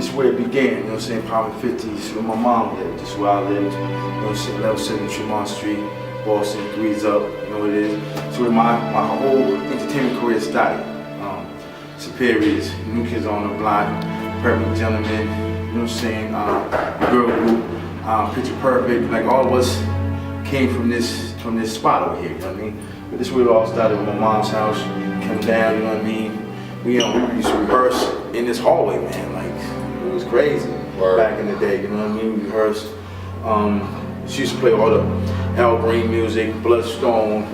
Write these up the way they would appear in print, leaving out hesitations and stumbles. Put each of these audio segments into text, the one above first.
this is where it began, you know what I'm saying, Power 50s, where my mom lived, this is where I lived, you know what I'm saying, level 7 Tremont Street, Boston, 3's up, you know what it is. It's where my whole entertainment career started. Superiors, New Kids on the Block, Perfect Gentlemen, you know what I'm saying, the girl group, Picture Perfect, like all of us came from this spot over here, you know what I mean? But this is where it all started with my mom's house, came down, you know what I mean? We used to rehearse in this hallway, man, like, it was crazy. Word. Back in the day, you know what I mean? We rehearsed. She used to play all the Al Green music, Bloodstone,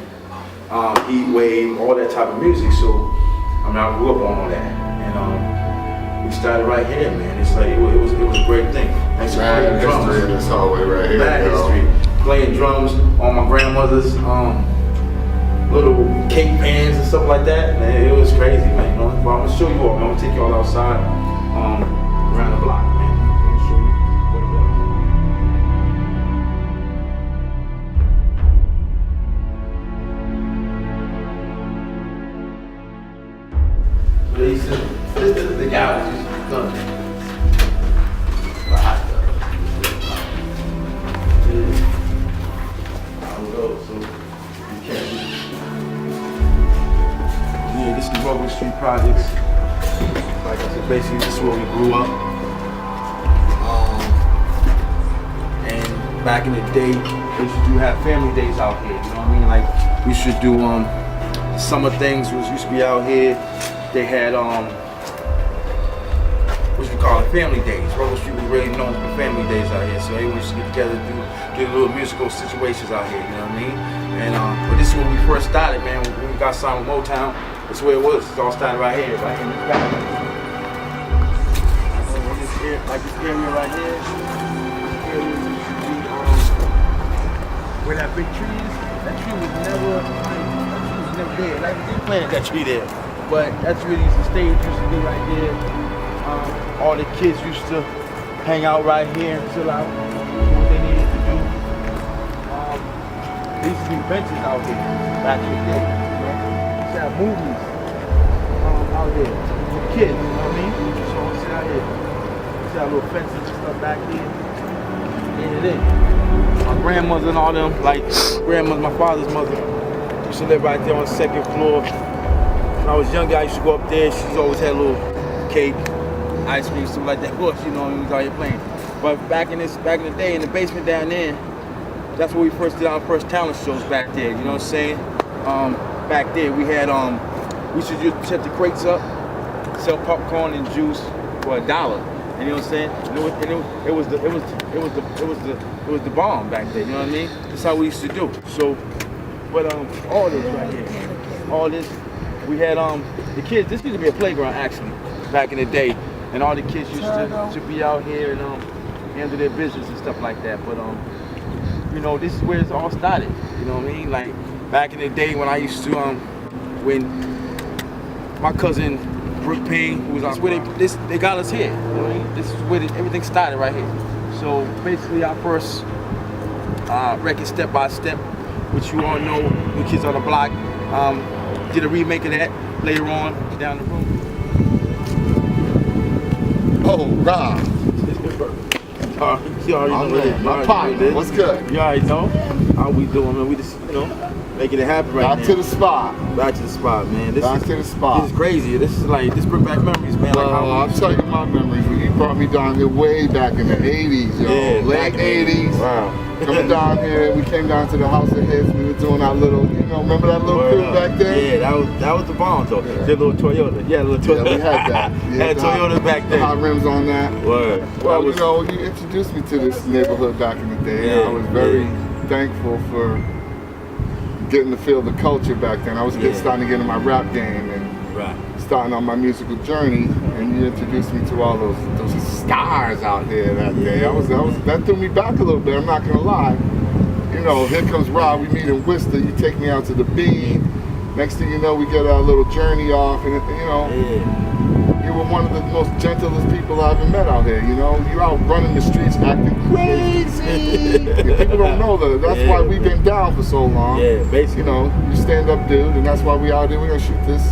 Heat Wave, all that type of music, so I mean, I grew up on all that, and we started right here, man. It's like it was a great thing. Thanks to playing drums. History in this hallway right here. Mad history. Playing drums on my grandmother's little cake pans and stuff like that. Man, it was crazy, man. You know, but I'm gonna show you all. Man. I'm gonna take you all outside around the block, man. I'm gonna show you what it was. This is the guy that used to be done. Yeah, this is the Rubber Street Projects. Like I said, basically this is where we grew up. And back in the day, we used to have family days out here, you know what I mean? Like we should do summer things used to be out here. They had what you call it, family days. Rubber Street was really known for family days out here, so they used to get together, do little musical situations out here, you know what I mean? And but this is when we first started, man. When we got signed with Motown, that's where it was. It all started right here, right in the back. Like this area right here. This area used to be where that big tree is. That tree was never there. Like they planted that tree there. But that's really the stage used to be right there. All the kids used to hang out right here and chill out, do what they needed to do. There used to be benches out here back in the day. You know? Used to have movies out here for the kids, you know what I mean? So we sit out here. Used to have little fences and stuff back there. And it is. My grandmother and all them, like grandmother, my father's mother, used to live right there on the second floor. When I was younger, I used to go up there. She always had a little cake, ice cream, stuff like that. Of course, you know, we was out here playing. But back in the day, in the basement down there, that's where we first did our first talent shows back there. You know what I'm saying? Back there, we had we used to just set the crates up, sell popcorn and juice for $1. And you know what I'm saying? And it was the bomb back there. You know what I mean? That's how we used to do. So, but all this right here, all this. We had the kids. This used to be a playground actually, back in the day, and all the kids used to be out here and handle their business and stuff like that. But you know, this is where it all started. You know what I mean? Like back in the day when I used to when my cousin Brooke Payne, who was on where they got us here. You know what I mean? This is where everything started right here. So basically, our first record, Step by Step, which you all know, New Kids on the Block. Did a remake of that later on down the road. Oh, God. You already know what it is. My partner, what's good? You already know how we doing, man. We just, you know, making it happen right now. Back to the spot. Back to the spot, man. Back to the spot. This is crazy. This is like, this bring back memories, man. Well, I'll tell you my memories. You brought me down here way back in the 80s, yo. Yeah, late 80s. Wow. Coming down here, we came down to the House of Hits. We were doing our little, you know, remember that little crew back there? Yeah, that was the bomb though. Yeah. The little Toyota. Yeah, little Toyota. Yeah, we had that. Yeah, had Toyota back then. The hot rims on that. Word. Well, you know, you introduced me to this neighborhood back in the day. Yeah, I was very thankful for getting to feel the culture back then. I was starting to get in my rap game and starting on my musical journey, and you introduced me to all those stars out there that day. That threw me back a little bit, I'm not gonna lie. You know, here comes Rob, we meet in Worcester, you take me out to the Bean. Next thing you know, we get our little journey off, and you know, you were one of the most gentlest people I ever met out here, you know? You're out running the streets acting crazy. People don't know that. That's why we've been down for so long. Yeah, basically. You know, you stand up dude, and that's why we out there. We're gonna shoot this,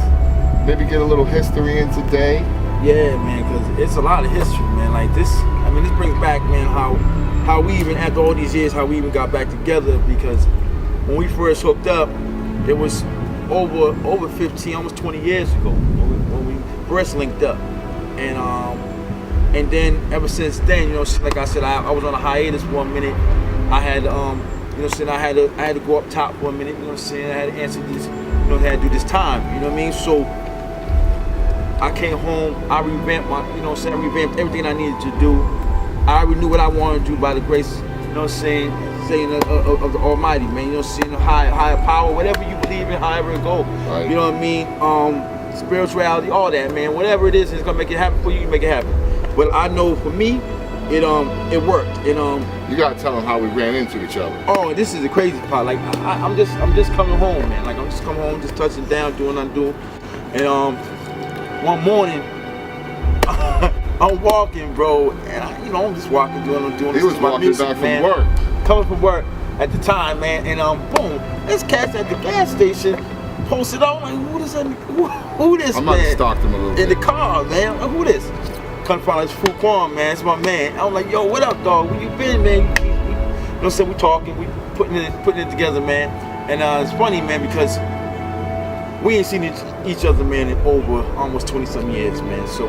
maybe get a little history in today. Yeah, man, because it's a lot of history, man. Like this, I mean, this brings back, man, how we even, after all these years, how we even got back together, because when we first hooked up, it was over 15, almost 20 years ago when we first linked up. And then ever since then, you know, like I said, I was on a hiatus for a minute. I had, you know, saying I had to go up top for a minute. You know, saying I had to answer this, you know, I had to do this time. You know what I mean? So I came home. I revamped my, you know, saying I revamped everything I needed to do. I already knew what I wanted to do by the grace, you know, saying of the Almighty, man. You know, saying higher power, whatever you believe in, however it go. Right. You know what I mean? Spirituality, all that, man. Whatever it is, it's gonna make it happen for you. You make it happen. But I know for me, it worked. You gotta tell them how we ran into each other. Oh, this is the crazy part. Like I'm just coming home, man. Like I'm just coming home, just touching down, doing what I'm doing. And one morning, I'm walking, bro, and I'm just walking, doing what I'm doing. He was walking back from work. Coming from work at the time, man, and boom, this cat's at the gas station, posted out. I'm like, who this, man? I might have stalked him a little bit. In the car, man. Like, who this? Come from this Quan, man. It's my man. I'm like, yo, what up, dog? Where you been, man? You know what I'm saying? We talking, we putting it together, man. And it's funny, man, because we ain't seen each other, man, in over almost 20-some years, man. So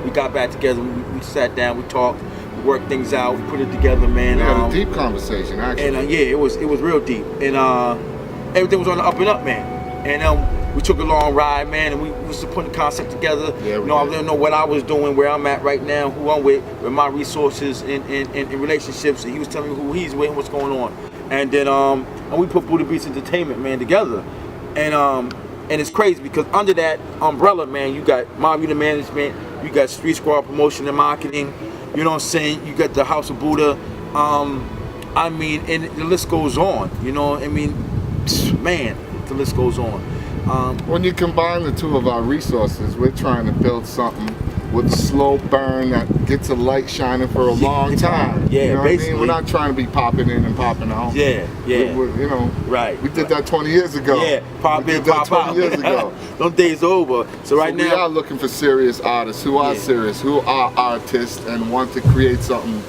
we got back together. We sat down, we talked, we worked things out, we put it together, man. We had a deep conversation, actually. And yeah, it was real deep. And everything was on the up and up, man. And we took a long ride, man, and we was putting the concept together. Yeah, I didn't know what I was doing, where I'm at right now, who I'm with my resources in relationships, and he was telling me who he's with and what's going on. And then and we put Buddha Beats Entertainment, man, together. And it's crazy because under that umbrella, man, you got Mob Unit Management, you got Street Squad Promotion and Marketing, you know what I'm saying? You got the House of Buddha. I mean, and the list goes on, you know, I mean, man, the list goes on. When you combine the two of our resources, we're trying to build something with a slow burn that gets a light shining for a long time. Yeah, you know basically. What I mean? We're not trying to be popping in and popping out. Yeah. We're, you know, right. We did that 20 years ago. Yeah, pop in, pop out. 20 years ago. Those days over. So right now, we are looking for serious artists who are serious, who are artists and want to create something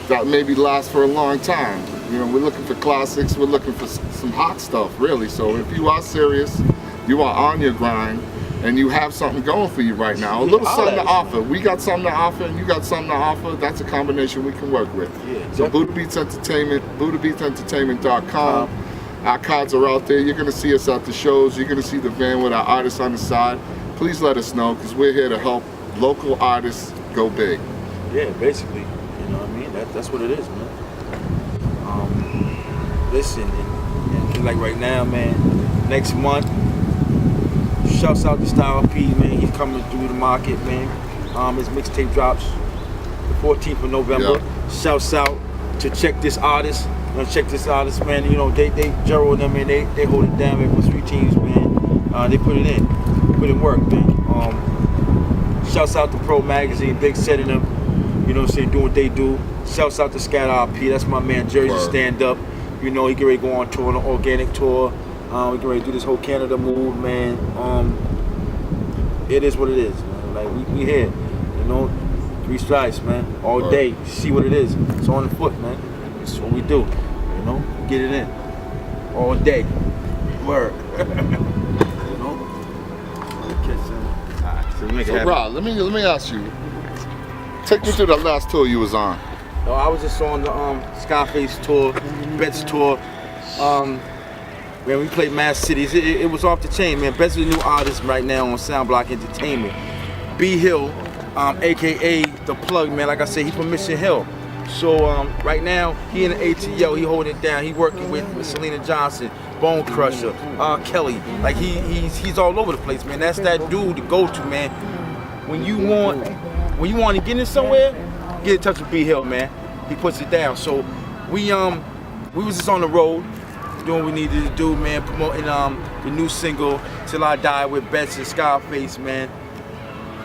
that maybe lasts for a long time. You know, we're looking for classics. We're looking for some hot stuff, really. So if you are serious, you are on your grind, and you have something going for you right now, a little something to offer. We got something to offer, and you got something to offer. That's a combination we can work with. Yeah, so Buddha Beats Entertainment, BuddhaBeatsEntertainment.com. Our cards are out there. You're going to see us at the shows. You're going to see the van with our artists on the side. Please let us know, because we're here to help local artists go big. Yeah, basically. You know what I mean? That's what it is, man. Listen, and like right now, man, next month, shouts out to Style P, man. He's coming through the market, man. His mixtape drops the 14th of November. Yep. Shouts out to Check This Artist. Check This Artist, man. You know, they Gerald and them, man, they hold it down, man, for 3 teams, man. They put it in work, man. Shouts out to Pro Magazine, Big setting them, you know what I'm saying, doing what they do. Shouts out to Scat RP, that's my man, Jersey Stand Up. You know, he get ready to go on tour, on an organic tour. We get ready to do this whole Canada move, man. It is what it is, man. Like, we here, you know, 3 stripes, man, all day. See what it is. It's on the foot, man. That's what we do, you know, get it in. All day. Word. You know? So we make it happen. Rob, let me ask you. Take me through that last tour you was on. No, I was just on the Scarface tour, Bet's tour. Man, we played Mass Cities. It was off the chain, man. Bet's a new artist right now on Soundblock Entertainment. B Hill, aka The Plug, man. Like I said, he from Mission Hill. So right now, he in the ATL, he holding it down. He working with Selena Johnson, Bone Crusher, Kelly. Like he's all over the place, man. That's that dude to go to, man. When you want to get in somewhere, get in touch with B Hill, man. He puts it down. So we was just on the road, doing what we needed to do, man. Promoting the new single "Till I Die" with Betts and Scarface, man.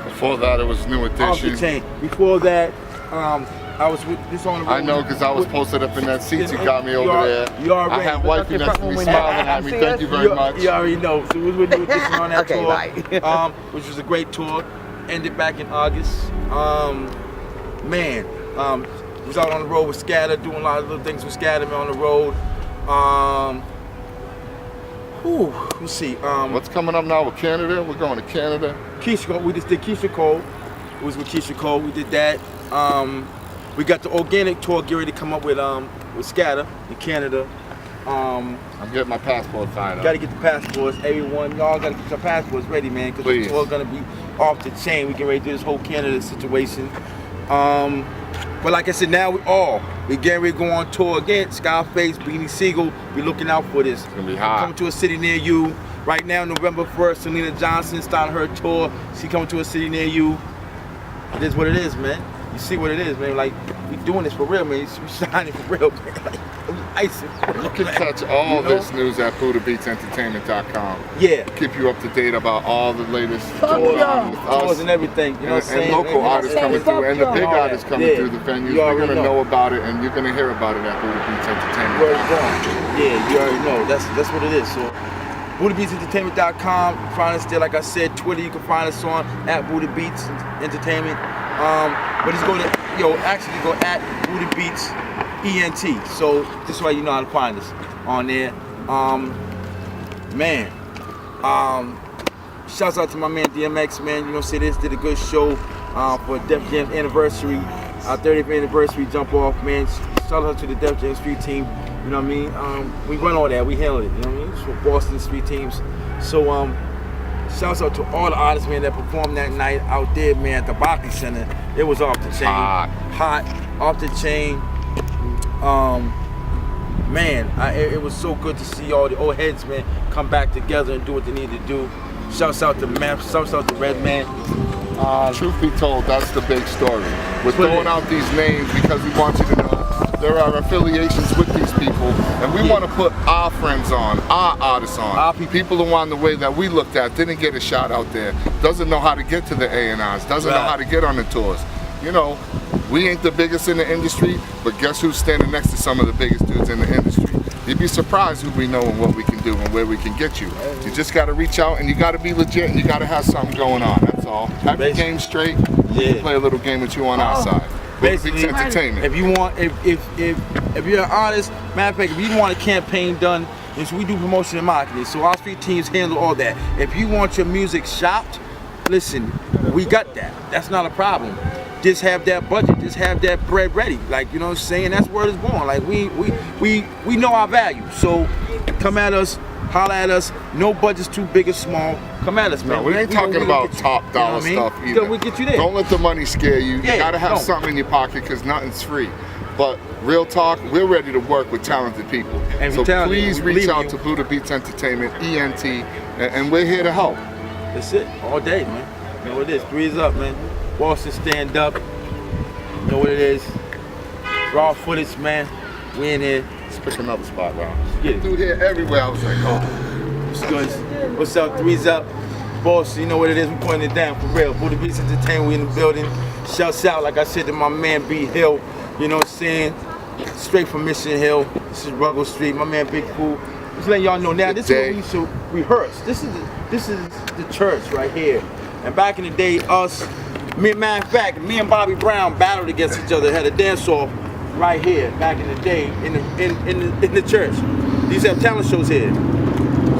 Before that, it was New Edition. Before that, I was just on the road. I know, because I was posted up in that seat. You got me over there. You already. I had wifey next to me smiling at me. Thank you very much. You already know. So we was with New Edition on that Okay, tour, bye. which was a great tour. Ended back in August. man, was out on the road with Scatter, doing a lot of little things with Scatter, man, on the road. Let's see. What's coming up now with Canada? We're going to Canada. Keisha Cole, we just did Keisha Cole. It was with Keisha Cole. We did that. We got the organic tour getting ready to come up with Scatter in Canada. I'm getting my passport signed up. Got to get the passports. Everyone, y'all got to get your passports ready, man, because the tour's gonna be off the chain. We get ready to do this whole Canada situation. But like I said, now we getting ready to go on tour again. Scarface, Beanie Siegel, be looking out for this. It's gonna be hot. Coming to a city near you. Right now, November 1st, Selena Johnson starting her tour. She coming to a city near you. It is what it is, man. You see what it is, man. Like, we doing this for real, man. We shining for real, man. Like, we icing for real, You can catch all this news at BuddhaBeatsEntertainment.com. Yeah. Keep you up to date about all the latest tours and everything, you know what I'm saying? And local artists coming through, and the big artists coming through the venues. We're going to know about it, and you're going to hear about it at Buddha Beats Entertainment. Yeah, you already know. That's what it is. So, BuddhaBeatsEntertainment.com. Find us there, like I said. Twitter, you can find us on at Buddha Beats Entertainment. But just go to go at Buddha Beats ENT. So this way you know how to find us on there. Man. Shouts out to my man DMX, man. You know, say this did a good show for Def Jam's anniversary, our 30th anniversary jump off, man. Shout out to the Def Jam Street team. You know what I mean? We run all that, we handle it, you know what I mean? It's for Boston Street teams. So shouts out to all the artists, man, that performed that night out there, man, at the Barclays Center. It was off the chain. Hot, off the chain. Man, it was so good to see all the old heads, man, come back together and do what they need to do. Shouts out to Math, shouts out to Redman. Truth be told, that's the big story. We're throwing out these names because we want you to know there are affiliations with these people, and we want to put our friends on, our artists on, people along the way that we looked at, didn't get a shot out there, doesn't know how to get to the A&Rs, doesn't know how to get on the tours. You know, we ain't the biggest in the industry, but guess who's standing next to some of the biggest dudes in the industry? You'd be surprised who we know and what we can do and where we can get you. You just got to reach out, and you got to be legit, and you got to have something going on. That's all. Have your game straight. We'll play a little game with you on our side. Basically, entertainment. If you want, if you're an artist, matter of fact, if you want a campaign done, so we do promotion and marketing. So our street teams handle all that. If you want your music shopped, listen, we got that. That's not a problem. Just have that budget, just have that bread ready. Like, you know what I'm saying? That's where it's born. Like, we know our value. So come at us, holler at us. No budget's too big or small. Come at us, man. No, we ain't talking about top dollar stuff either. We'll get you there. Don't let the money scare you. You gotta have something in your pocket because nothing's free. But real talk, we're ready to work with talented people. And so please reach out to Buddha Beats Entertainment, ENT, and we're here to help. That's it, all day, man. You know what it is, threes up, man. Boston stand up, you know what it is. Raw footage, man. We in here. Let's pick another spot, Ron. Get it. Dude here everywhere. I was like, oh. What's good? What's up? Threes up. Boston, you know what it is. We putting it down for real. Buddha Beats Entertainment, we in the building. Shouts out, like I said, to my man B Hill. You know what I'm saying? Straight from Mission Hill. This is Ruggles Street. My man Big Pooh. Just letting y'all know now. This is where we should rehearse. This is the church right here. And back in the day, matter of fact, me and Bobby Brown battled against each other. Had a dance off right here back in the day in the church. These have talent shows here.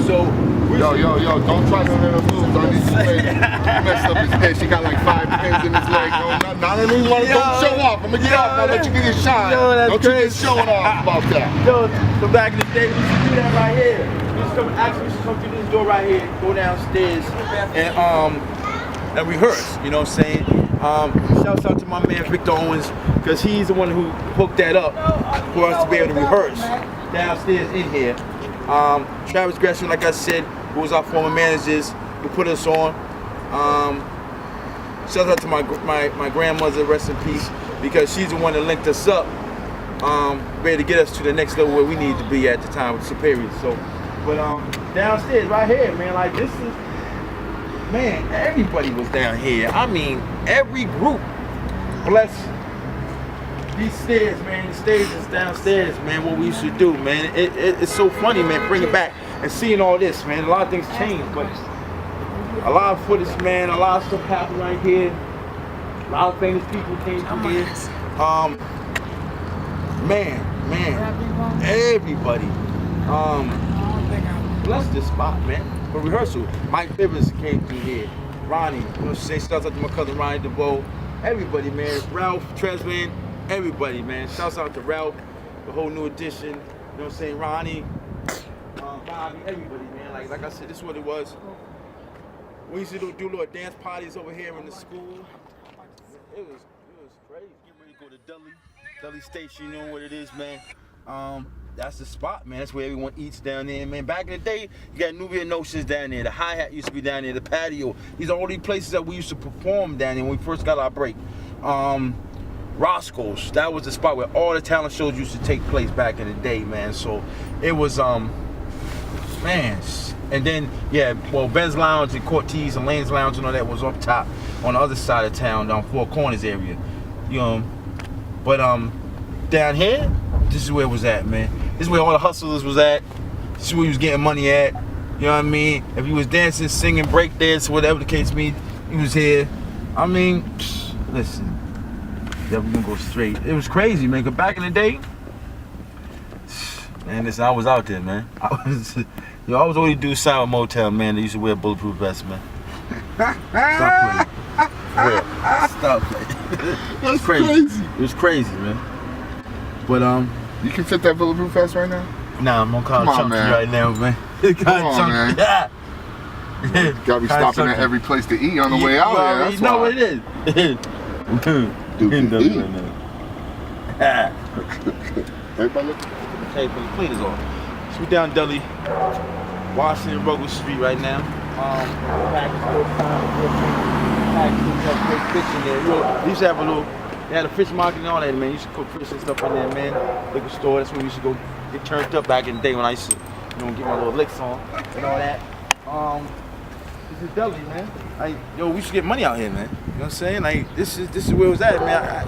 So yo, don't try none of the moves on this leg. He messed up his head. She got like 5 pins in his leg. No, I don't even want to show off. I'm gonna get off. I'll let you get your shine. Don't you get showing off about that. Yo, so back in the day, we used to do that right here. We used to come through this door right here, go downstairs, and rehearse. You know what I'm saying? Shouts out to my man Victor Owens, because he's the one who hooked that up for us to be able to rehearse downstairs in here. Travis Gresham, like I said, who was our former managers, who put us on. Shout out to my grandmother, rest in peace, because she's the one that linked us up, ready to get us to the next level where we need to be at the time with Superior. So, but downstairs, right here, man, like this is, man, everybody was down here. I mean, every group. Bless these stairs, man. The stairs is downstairs, man. What we should do, man. It's so funny, man. Bring it back and seeing all this, man. A lot of things changed, but a lot of footage, man. A lot of stuff happened right here. A lot of famous people came through here. Man, everybody. Bless this spot, man. For rehearsal, Mike Bivens came through here. Ronnie, you know what I'm saying? Shouts out to my cousin Ronnie DeVoe. Everybody, man. Ralph, Tresman, everybody, man. Shouts out to Ralph, the whole New Edition. You know what I'm saying? Ronnie, Bobby, everybody, man. Like I said, this is what it was. We used to do little dance parties over here in the school. It was crazy. Get ready to go to Deli Station, you know what it is, man. That's the spot, man. That's where everyone eats down there, man. Back in the day, you got Nubia Notions down there. The hi-hat used to be down there, the patio. These are all these places that we used to perform down there when we first got our break. Roscoe's, that was the spot where all the talent shows used to take place back in the day, man. So it was, man. And then, yeah, well, Ben's Lounge and Cortez and Lane's Lounge and all that was up top on the other side of town, down Four Corners area. You know, but down here, this is where it was at, man. This is where all the hustlers was at. This is where you was getting money at. You know what I mean? If you was dancing, singing, break dance, whatever the case be, he was here. I mean, listen, yeah, we gonna go straight. It was crazy, man. 'Cause back in the day, man, listen, I was out there, man. I was only do Sour Motel, man. They used to wear bulletproof vests, man. Stop playing. For real. Stop playing. It was crazy. It was crazy, man. But you can fit that bulletproof vest right now? Nah, I'm gonna call Chunky right now, man. Come on, man. Yeah. Gotta be stopping at every place to eat on the way out there. You know what it is. Dude, right now. Everybody look. Hey, put the plate is off. So we down Deli, Washington, Ruggles Street right now. Great fish in there. We used to have a little. They had a fish market and all that, man. You used to cook fish and stuff in there, man. Liquor store, that's where we used to go get turned up back in the day when I used to, you know, get my little licks on and all that. This is Deli, man. Like, yo, we should get money out here, man. You know what I'm saying? Like, this is where it was at, man.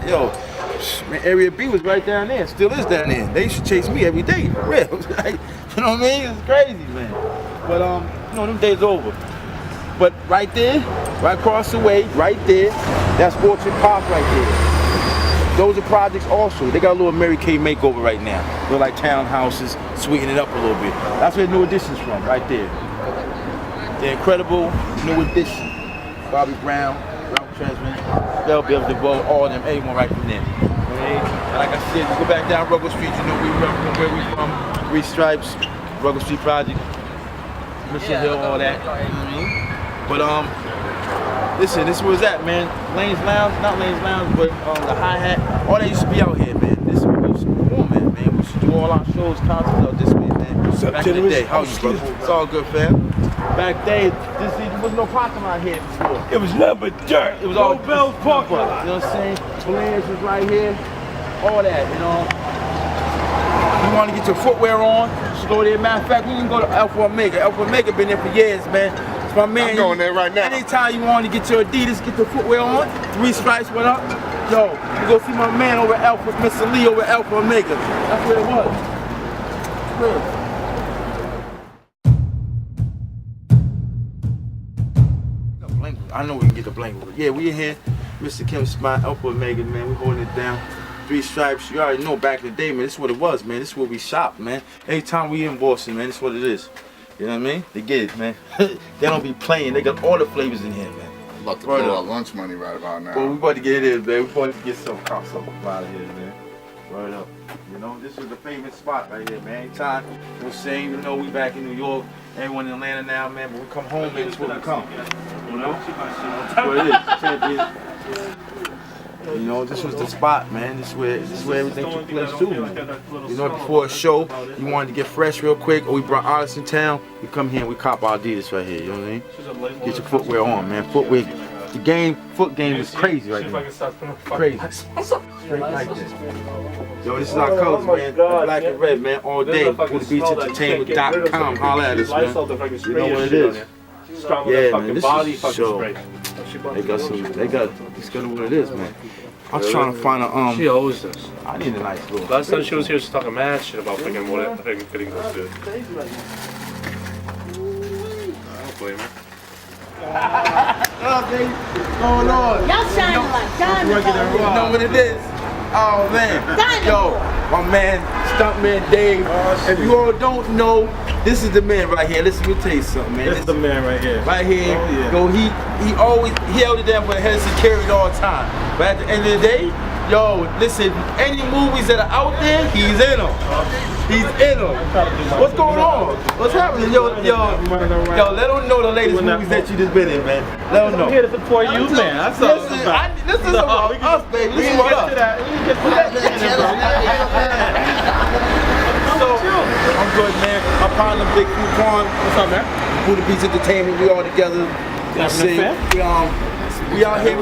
Man, Area B was right down there. Still is down there. They used to chase me every day, for real. Like, you know what I mean? It's crazy, man. But, you know, them days over. But right there, right across the way, right there, that's Orchard Park right there. Those are projects also. They got a little Mary Kay makeover right now. They're like townhouses, sweeten it up a little bit. That's where New Edition's from, right there. The incredible New Edition. Bobby Brown, Ralph Tresman, Bell DeVoe, all of them, everyone right from there. Okay? And like I said, you go back down Ruggles Street, you know where we from. Three Stripes, Ruggles Street Project, Mission Hill, all that. You know what I mean? But listen, this is where it's at, man. Lane's Lounge, not Lane's Lounge, but the hi-hat, all that used to be out here, man. This is where we used to perform, man. We used to do all our shows, concerts out this way, man. Back in the day, how you, brother? It's all good, fam. Back then, there was no parking lot here before. It was nothing but dirt. It was all Bell's parking lot. You know what I'm saying? Bland's was right here. All that, you know. You want to get your footwear on, just go there. Matter of fact, we can go to Alpha Omega. Alpha Omega been there for years, man. It's my man. I'm going there right now. Anytime you want to get your Adidas, get your footwear on, Three Stripes, what up? Yo, you go see my man over at Alpha, Mr. Lee over at Alpha Omega. That's where it was. Real. I know we can get the blanket. Yeah, we in here. Mr. Kim Spot, Alpha Omega, man. We holding it down. Three Stripes. You already know back in the day, man. This is what it was, man. This is where we shop, man. Every time we in Boston, man, this is what it is. You know what I mean? They get it, man. They don't be playing. They got all the flavors in here, man. I'm about to blow our lunch money right about now. Well, we about to get it in, man. We about to get some out of here, man. Right up. You know, this is the famous spot right here, man. Anytime we'll say, you know, we back in New York, everyone in Atlanta now, man, but we come home, man, it's where we come. You know? That's what it is. You know, this was the spot, man. This is where everything took place too, man. You know, before a show, you wanted to get fresh real quick, or we brought artists in town, we come here and we cop our Adidas right here, you know what I mean? Get your footwear on, man. Footwear. The foot game is crazy right now. Crazy. Straight like this. Yo, this is our colors, man. Black and red, man. All day. BootBeachEntertainment.com. Holla at us, man. You know what it is. Yeah, man. This is a show. It's gonna what it is, man. I'm trying to find a She owes us. I need a nice little. Last time she was here, she was talking mad shit about freaking what it freaking fitting those dude. I don't blame her. baby? What's going on? Y'all shining like diamonds. You know what it is? Oh man. Yo, my man, Stuntman Dave. If you all don't know, this is the man right here. Listen, let me tell you something, man. This is the man right here. Right here. Oh, yeah. Yo, he always held it down for the head of security all the time. But at the end of the day, yo, listen, any movies that are out there, he's in them. He's in them. What's going on? What's happening? Yo, let them know the latest movies that you just been in, man. Let them know. I'm here to support you, man. That's all. This is about us, baby. This is about us. So, I'm good, man. My partner, Big Quan. What's up, man? Buddha Beats Entertainment, we all together. You know what I'm saying? We out here,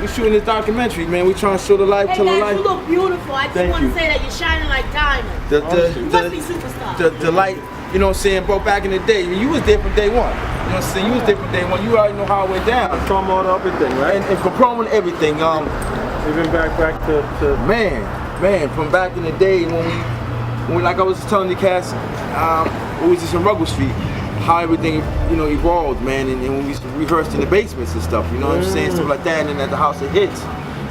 we shooting this documentary, man. We trying to show the life, Hey tell the guys, life. you look beautiful. I just want to say that you're shining like diamonds. You must be superstar. The light, you know what I'm saying, bro, back in the day, you was there from day one. You know what I'm saying? You was there from day one. You already know how it went down. Promo and everything, right? And from promoting everything. Even back to Man, from back in the day when we like I was telling the cast, we was just in Ruggle Street, how everything, you know, evolved, man, and when we rehearsed in the basements and stuff, you know what I'm saying, stuff like that, and then at the House of Hits.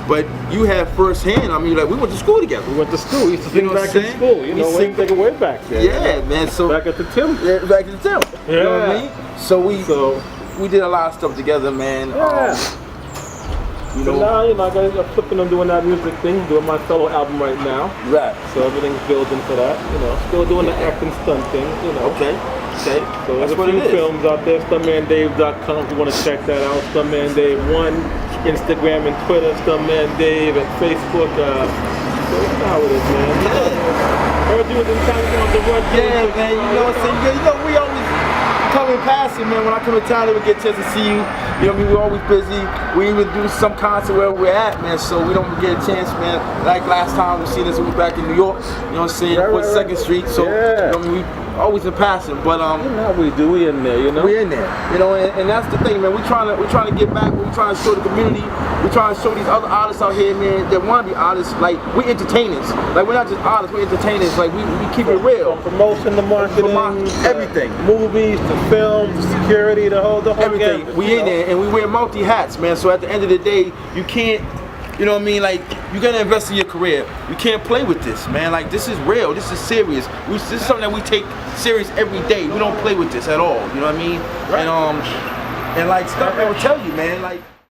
But you had firsthand, I mean, like, we went to school together. We went to school. We used to sing back in school. You know, way back there. Yeah, man. So back at the Tim. Yeah, back at the Tim. Yeah. You know what I mean? So we did a lot of stuff together, man. Yeah. So now, you know, I'm flipping on doing that music thing, doing my solo album right now. Right. So everything's building for that, you know. Still doing the acting stunt thing, you know. Okay. So there's a few films out there, stuntmandave.com if you want to check that out. Stuntmandave1, Instagram and Twitter, Stuntmandave, and Facebook. So you know how it is, man. Heard you was in town on the run. Yeah, man, you know what I'm saying? You know, we always coming past it, man. When I come in town, they would get a chance to see you. You know what I mean? We're always busy. We even do some concert where we're at, man, so we don't get a chance, man. Like last time we seen us, we was back in New York, you know what I'm saying? Right, 2nd Street, so you know, I mean, we always in passing, but you know how we do, we in there, you know? We in there, you know, and that's the thing, man. We're trying to get back, we're trying to show the community, we're trying to show these other artists out here, man, that want to be artists. Like, we're entertainers. Like, we're not just artists, we're entertainers. Like, we keep it real. From promotion to marketing, everything. Movies to film, to security, the whole everything. game. We in there, and we wear multi hats, man. So at the end of the day, you can't, you know what I mean? Like, you gotta invest in your career. You can't play with this, man. Like, this is real. This is serious. This is something that we take serious every day. We don't play with this at all. You know what I mean? Right. And like stuff I will tell you, man. Like.